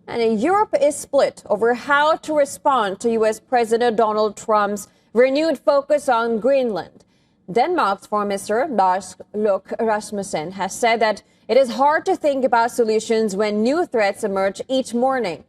And Europe is split over how to respond to U.S. President Donald Trump's renewed focus on Greenland. Denmark's Foreign Minister Lars Løkke Rasmussen has said that it is hard to think about solutions when new threats emerge each morning.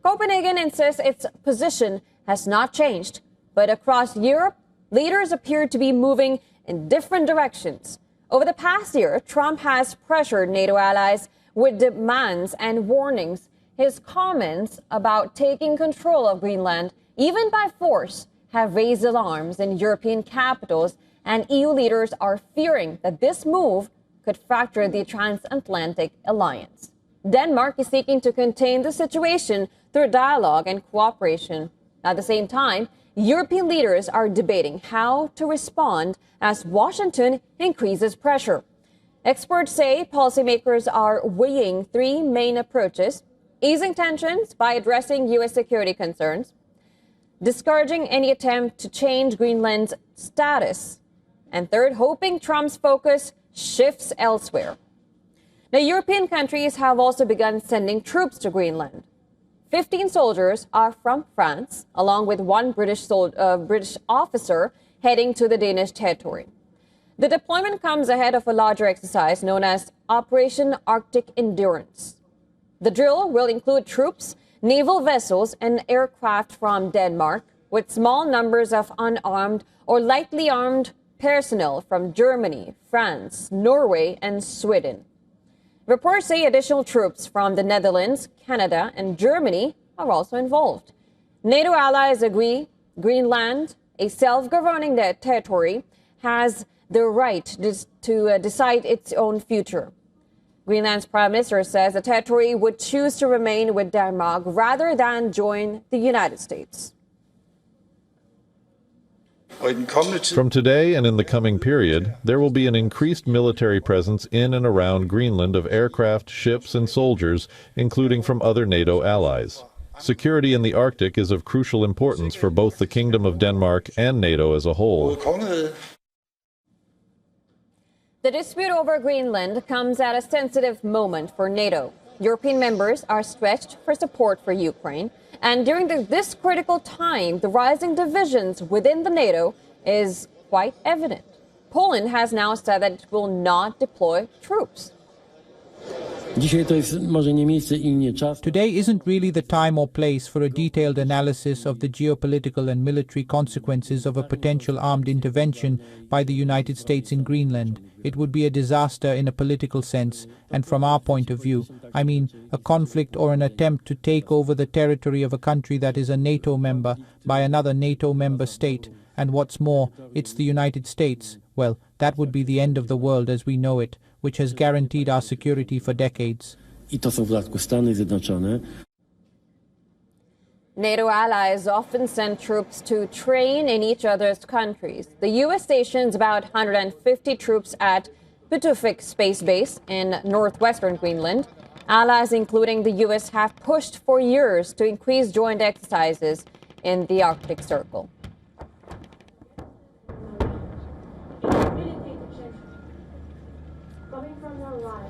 Copenhagen insists its position has not changed, but across Europe, leaders appear to be moving in different directions. Over the past year, Trump has pressured NATO allies with demands and warnings. His comments about taking control of Greenland, even by force, have raised alarms in European capitals, and EU leaders are fearing that this move could fracture the transatlantic alliance. Denmark is seeking to contain the situation through dialogue and cooperation. At the same time, European leaders are debating how to respond as Washington increases pressure. Experts say policymakers are weighing three main approaches: easing tensions by addressing U.S. security concerns, discouraging any attempt to change Greenland's status, and third, hoping Trump's focus shifts elsewhere. Now, European countries have also begun sending troops to Greenland. 15 soldiers are from France, along with one British officer heading to the Danish territory. The deployment comes ahead of a larger exercise known as Operation Arctic Endurance. The drill will include troops, naval vessels, and aircraft from Denmark, with small numbers of unarmed or lightly armed personnel from Germany, France, Norway, and Sweden. Reports say additional troops from the Netherlands, Canada, and Germany are also involved. NATO allies agree Greenland, a self-governing territory, has the right to decide its own future. Greenland's prime minister says the territory would choose to remain with Denmark rather than join the United States. From today and in the coming period, there will be an increased military presence in and around Greenland of aircraft, ships, and soldiers, including from other NATO allies. Security in the Arctic is of crucial importance for both the Kingdom of Denmark and NATO as a whole. The dispute over Greenland comes at a sensitive moment for NATO. European members are stretched for support for Ukraine, and during this critical time, the rising divisions within the NATO is quite evident. Poland has now said that it will not deploy troops. Today isn't really the time or place for a detailed analysis of the geopolitical and military consequences of a potential armed intervention by the United States in Greenland. It would be a disaster in a political sense, and from our point of view, I mean a conflict or an attempt to take over the territory of a country that is a NATO member by another NATO member state, and what's more, it's the United States. Well, that would be the end of the world as we know it, which has guaranteed our security for decades. NATO allies often send troops to train in each other's countries. The U.S. stations about 150 troops at Pituffik Space Base in northwestern Greenland. Allies, including the U.S., have pushed for years to increase joint exercises in the Arctic Circle. Coming from Norway,